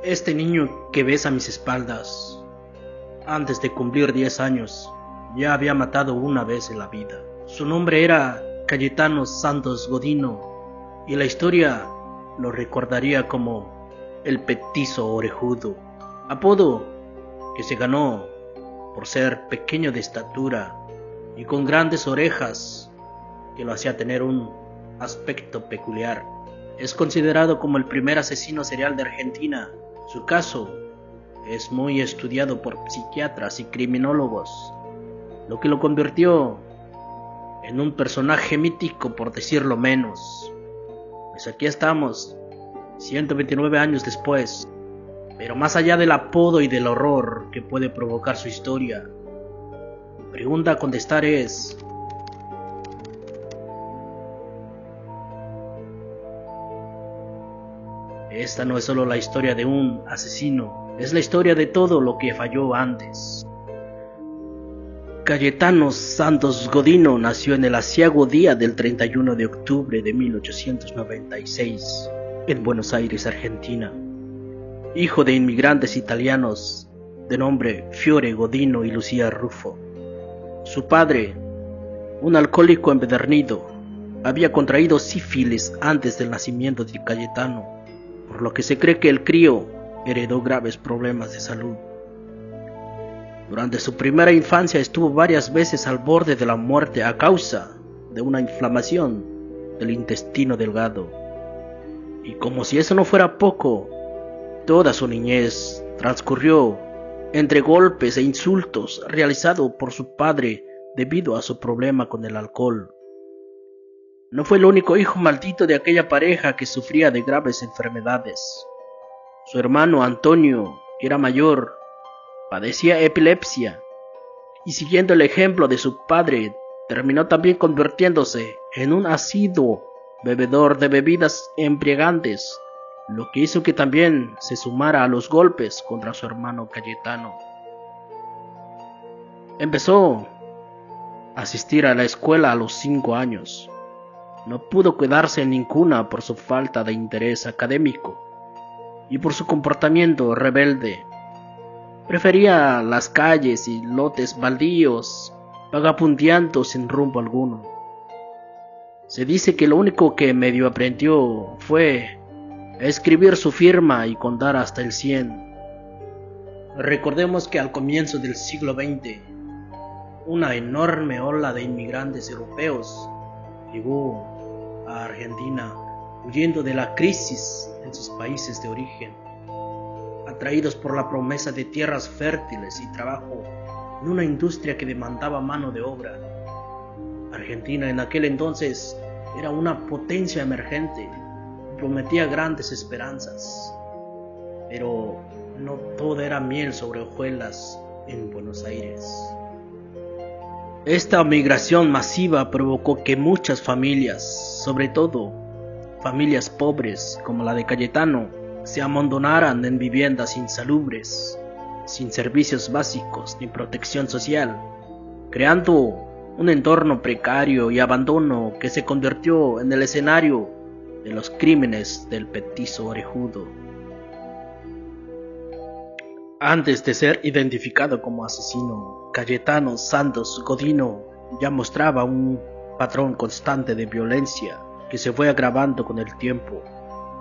Este niño que ves a mis espaldas, antes de cumplir 10 años, ya había matado una vez en la vida. Su nombre era Cayetano Santos Godino, y la historia lo recordaría como el petizo orejudo, apodo que se ganó por ser pequeño de estatura y con grandes orejas, que lo hacía tener un aspecto peculiar. Es considerado como el primer asesino serial de Argentina. Su caso es muy estudiado por psiquiatras y criminólogos, lo que lo convirtió en un personaje mítico, por decirlo menos. Pues aquí estamos, 129 años después, pero más allá del apodo y del horror que puede provocar su historia, mi pregunta a contestar es: esta no es solo la historia de un asesino, es la historia de todo lo que falló antes. Cayetano Santos Godino nació en el aciago día del 31 de octubre de 1896 en Buenos Aires, Argentina. Hijo de inmigrantes italianos de nombre Fiore Godino y Lucía Ruffo. Su padre, un alcohólico empedernido, había contraído sífilis antes del nacimiento de Cayetano, por lo que se cree que el crío heredó graves problemas de salud. Durante su primera infancia estuvo varias veces al borde de la muerte a causa de una inflamación del intestino delgado. Y como si eso no fuera poco, toda su niñez transcurrió entre golpes e insultos realizados por su padre debido a su problema con el alcohol. No fue el único hijo maldito de aquella pareja que sufría de graves enfermedades. Su hermano Antonio, que era mayor, padecía epilepsia y, siguiendo el ejemplo de su padre, terminó también convirtiéndose en un asiduo bebedor de bebidas embriagantes, lo que hizo que también se sumara a los golpes contra su hermano Cayetano. Empezó a asistir a la escuela a los 5 años. No pudo quedarse en ninguna por su falta de interés académico y por su comportamiento rebelde. Prefería las calles y lotes baldíos, vagabundeando sin rumbo alguno. Se dice que lo único que medio aprendió fue a escribir su firma y contar hasta el 100. Recordemos que al comienzo del siglo XX, una enorme ola de inmigrantes europeos llegó a Argentina huyendo de la crisis en sus países de origen, atraídos por la promesa de tierras fértiles y trabajo en una industria que demandaba mano de obra. Argentina en aquel entonces era una potencia emergente y prometía grandes esperanzas, pero no todo era miel sobre hojuelas en Buenos Aires. Esta migración masiva provocó que muchas familias, sobre todo familias pobres como la de Cayetano, se amontonaran en viviendas insalubres, sin servicios básicos ni protección social, creando un entorno precario y abandono que se convirtió en el escenario de los crímenes del petizo orejudo. Antes de ser identificado como asesino, Cayetano Santos Godino ya mostraba un patrón constante de violencia que se fue agravando con el tiempo.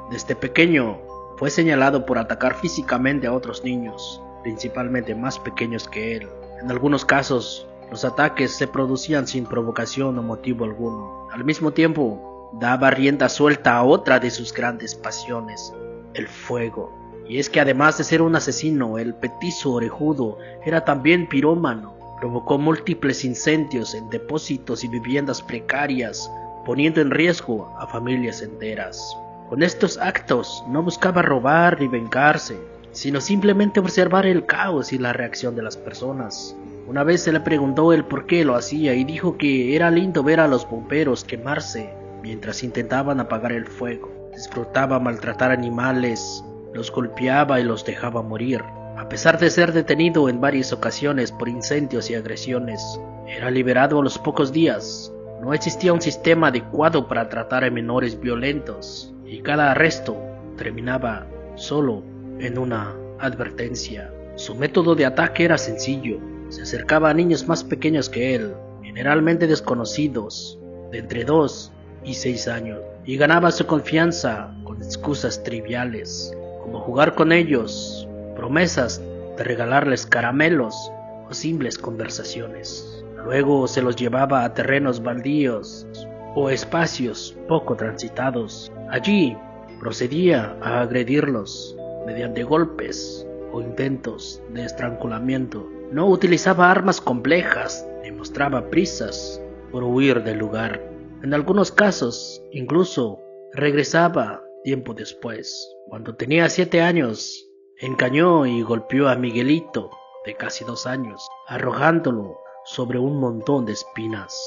Desde pequeño fue señalado por atacar físicamente a otros niños, principalmente más pequeños que él. En algunos casos, los ataques se producían sin provocación o motivo alguno. Al mismo tiempo, daba rienda suelta a otra de sus grandes pasiones, el fuego. Y es que además de ser un asesino, el petizo orejudo era también pirómano. Provocó múltiples incendios en depósitos y viviendas precarias, poniendo en riesgo a familias enteras. Con estos actos no buscaba robar ni vengarse, sino simplemente observar el caos y la reacción de las personas. Una vez se le preguntó el por qué lo hacía y dijo que era lindo ver a los bomberos quemarse mientras intentaban apagar el fuego. Disfrutaba maltratar animales, los golpeaba y los dejaba morir. A pesar de ser detenido en varias ocasiones por incendios y agresiones, era liberado a los pocos días. No existía un sistema adecuado para tratar a menores violentos, y cada arresto terminaba solo en una advertencia. Su método de ataque era sencillo. Se acercaba a niños más pequeños que él, generalmente desconocidos, de entre 2 y 6 años, y ganaba su confianza con excusas triviales, como jugar con ellos, promesas de regalarles caramelos o simples conversaciones. Luego se los llevaba a terrenos baldíos o espacios poco transitados. Allí procedía a agredirlos mediante golpes o intentos de estrangulamiento. No utilizaba armas complejas ni mostraba prisas por huir del lugar. En algunos casos, incluso regresaba tiempo después. Cuando tenía 7 años, encañó y golpeó a Miguelito, de casi 2 años, arrojándolo sobre un montón de espinas.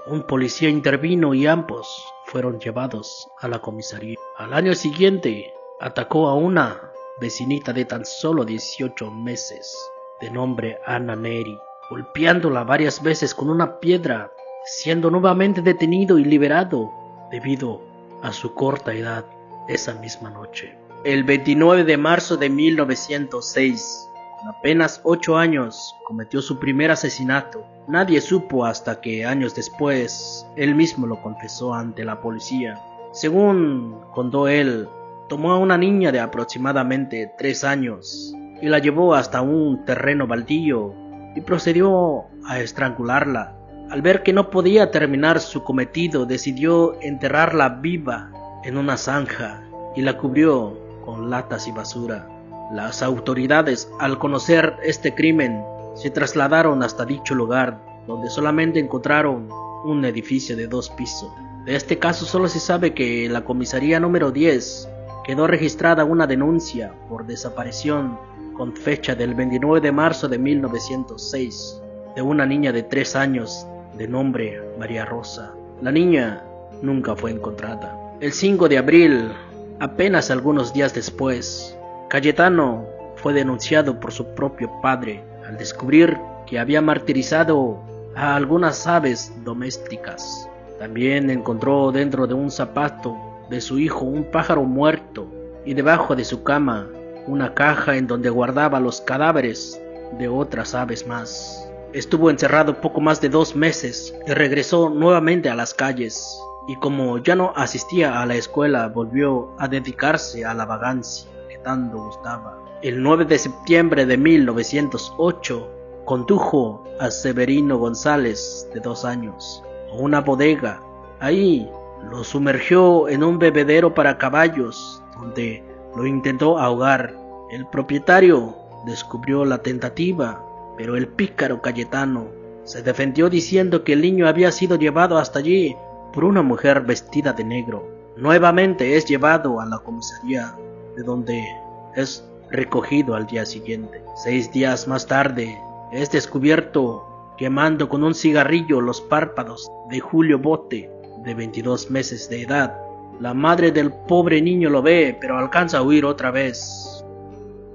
Un policía intervino y ambos fueron llevados a la comisaría. Al año siguiente, atacó a una vecinita de tan solo 18 meses, de nombre Ana Neri, golpeándola varias veces con una piedra, siendo nuevamente detenido y liberado debido a su corta edad esa misma noche. El 29 de marzo de 1906, con apenas 8 años, cometió su primer asesinato. Nadie supo hasta que años después él mismo lo confesó ante la policía. Según contó él, tomó a una niña de aproximadamente 3 años y la llevó hasta un terreno baldío y procedió a estrangularla. Al ver que no podía terminar su cometido, decidió enterrarla viva en una zanja y la cubrió con latas y basura. Las autoridades, al conocer este crimen, se trasladaron hasta dicho lugar, donde solamente encontraron un edificio de 2 pisos. De este caso solo se sabe que en la comisaría número 10 quedó registrada una denuncia por desaparición con fecha del 29 de marzo de 1906 de una niña de 3 años de nombre María Rosa. La niña nunca fue encontrada. El 5 de abril, apenas algunos días después, Cayetano fue denunciado por su propio padre al descubrir que había martirizado a algunas aves domésticas. También encontró dentro de un zapato de su hijo un pájaro muerto y debajo de su cama una caja en donde guardaba los cadáveres de otras aves más. Estuvo encerrado poco más de 2 meses y regresó nuevamente a las calles, y como ya no asistía a la escuela, volvió a dedicarse a la vagancia que tanto gustaba. El 9 de septiembre de 1908 condujo a Severino González, de 2 años, a una bodega. Ahí lo sumergió en un bebedero para caballos, donde lo intentó ahogar. El propietario descubrió la tentativa, pero el pícaro Cayetano se defendió diciendo que el niño había sido llevado hasta allí por una mujer vestida de negro. Nuevamente es llevado a la comisaría, de donde es recogido al día siguiente. 6 días más tarde es descubierto quemando con un cigarrillo los párpados de Julio Bote, de 22 meses de edad. La madre del pobre niño lo ve, pero alcanza a huir otra vez.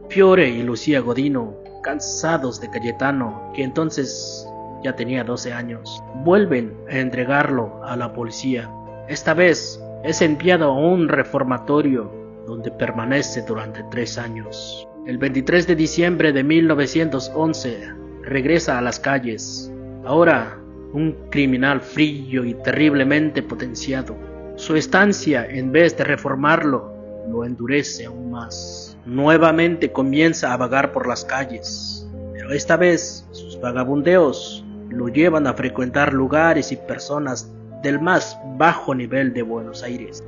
Fiore y Lucía Godino, cansados de Cayetano, que entonces ya tenía 12 años, vuelven a entregarlo a la policía. Esta vez es enviado a un reformatorio donde permanece durante 3 años. El 23 de diciembre de 1911 regresa a las calles, ahora un criminal frío y terriblemente potenciado. Su estancia, en vez de reformarlo, lo endurece aún más. Nuevamente comienza a vagar por las calles, pero esta vez sus vagabundeos lo llevan a frecuentar lugares y personas del más bajo nivel de Buenos Aires.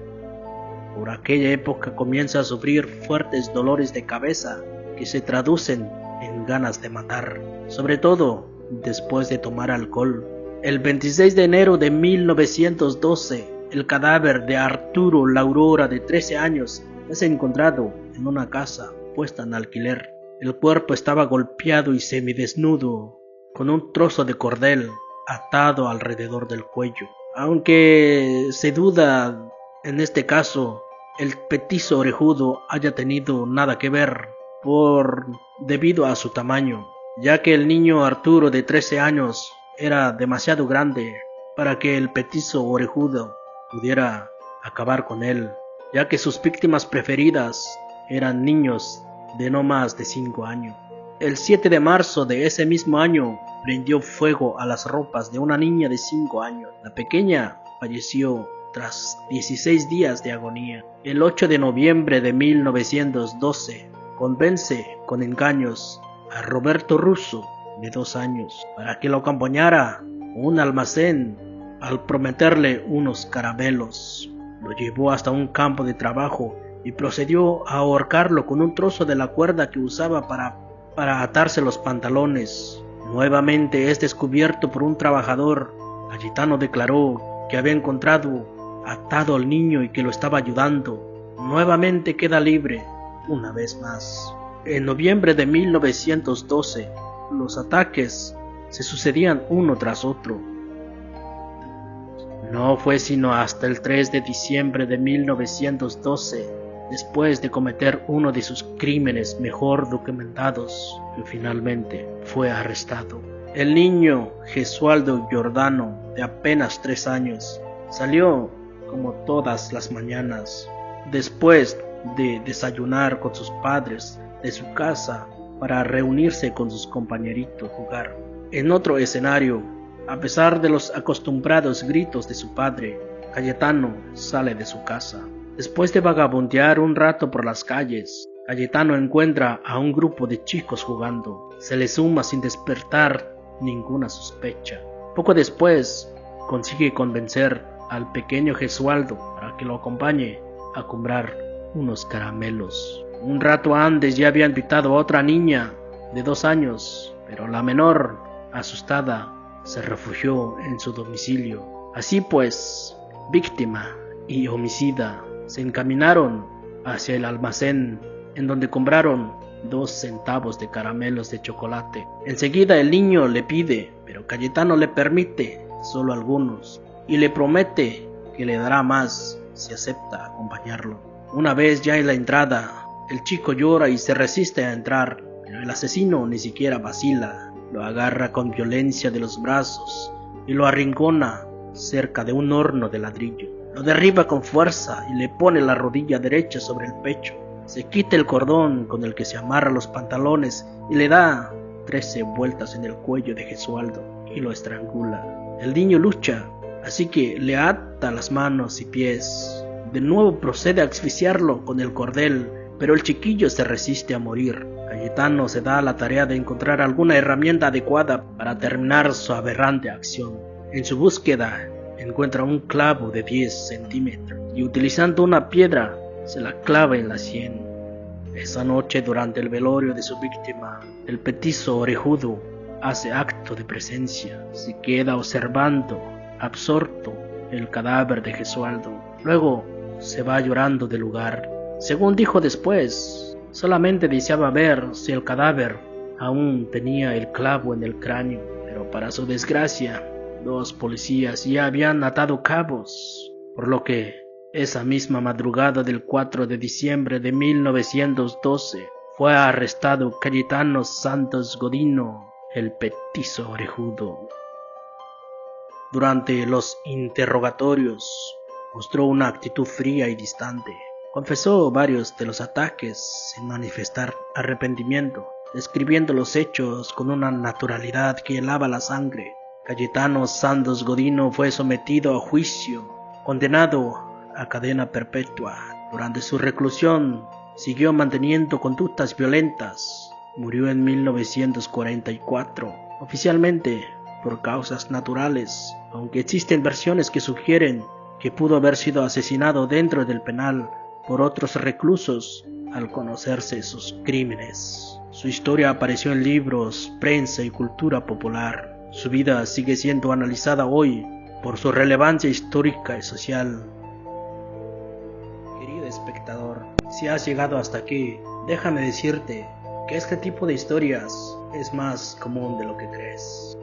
Por aquella época comienza a sufrir fuertes dolores de cabeza que se traducen en ganas de matar, sobre todo después de tomar alcohol. El 26 de enero de 1912, el cadáver de Arturo Laurora, de 13 años, es encontrado en una casa puesta en alquiler. El cuerpo estaba golpeado y semidesnudo, con un trozo de cordel atado alrededor del cuello. Aunque se duda en este caso el petizo orejudo haya tenido nada que ver debido a su tamaño, ya que el niño Arturo de 13 años era demasiado grande para que el petizo orejudo pudiera acabar con él, ya que sus víctimas preferidas eran niños de no más de 5 años. El 7 de marzo de ese mismo año prendió fuego a las ropas de una niña de 5 años. La pequeña falleció tras 16 días de agonía. El 8 de noviembre de 1912 convence con engaños a Roberto Russo, de 2 años, para que lo acompañara a un almacén al prometerle unos caramelos. Lo llevó hasta un campo de trabajo y procedió a ahorcarlo con un trozo de la cuerda que usaba para atarse los pantalones. Nuevamente es descubierto por un trabajador. Cayetano declaró que había encontrado atado al niño y que lo estaba ayudando. Nuevamente queda libre, una vez más. En noviembre de 1912, los ataques se sucedían uno tras otro. No fue sino hasta el 3 de diciembre de 1912, después de cometer uno de sus crímenes mejor documentados, que finalmente fue arrestado. El niño Gesualdo Giordano, de apenas 3 años, salió como todas las mañanas, después de desayunar con sus padres de su casa, para reunirse con sus compañeritos a jugar. En otro escenario, a pesar de los acostumbrados gritos de su padre, Cayetano sale de su casa. Después de vagabundear un rato por las calles, Cayetano encuentra a un grupo de chicos jugando. Se le suma sin despertar ninguna sospecha. Poco después, consigue convencer al pequeño Gesualdo para que lo acompañe a comprar unos caramelos. Un rato antes ya había invitado a otra niña de 2 años, pero la menor, asustada, se refugió en su domicilio. Así pues, víctima y homicida se encaminaron hacia el almacén, en donde compraron 2 centavos de caramelos de chocolate. Enseguida el niño le pide, pero Cayetano le permite solo algunos y le promete que le dará más si acepta acompañarlo. Una vez ya en la entrada, el chico llora y se resiste a entrar, pero el asesino ni siquiera vacila. Lo agarra con violencia de los brazos y lo arrincona cerca de un horno de ladrillo. Lo derriba con fuerza y le pone la rodilla derecha sobre el pecho. Se quita el cordón con el que se amarra los pantalones y le da 13 vueltas en el cuello de Gesualdo y lo estrangula. El niño lucha, así que le ata las manos y pies. De nuevo procede a asfixiarlo con el cordel, pero el chiquillo se resiste a morir. Cayetano se da a la tarea de encontrar alguna herramienta adecuada para terminar su aberrante acción. En su búsqueda encuentra un clavo de 10 centímetros y utilizando una piedra se la clava en la sien. Esa noche, durante el velorio de su víctima, el petizo orejudo hace acto de presencia. Se queda observando, absorto, el cadáver de Gesualdo. Luego se va llorando del lugar. Según dijo después, solamente deseaba ver si el cadáver aún tenía el clavo en el cráneo, pero para su desgracia, 2 policías ya habían atado cabos, por lo que esa misma madrugada del 4 de diciembre de 1912 fue arrestado Cayetano Santos Godino, el petizo orejudo. Durante los interrogatorios mostró una actitud fría y distante. Confesó varios de los ataques sin manifestar arrepentimiento, describiendo los hechos con una naturalidad que helaba la sangre. Cayetano Santos Godino fue sometido a juicio, condenado a cadena perpetua. Durante su reclusión siguió manteniendo conductas violentas. Murió en 1944, oficialmente por causas naturales, aunque existen versiones que sugieren que pudo haber sido asesinado dentro del penal por otros reclusos al conocerse sus crímenes. Su historia apareció en libros, prensa y cultura popular. Su vida sigue siendo analizada hoy por su relevancia histórica y social. Querido espectador, si has llegado hasta aquí, déjame decirte que este tipo de historias es más común de lo que crees.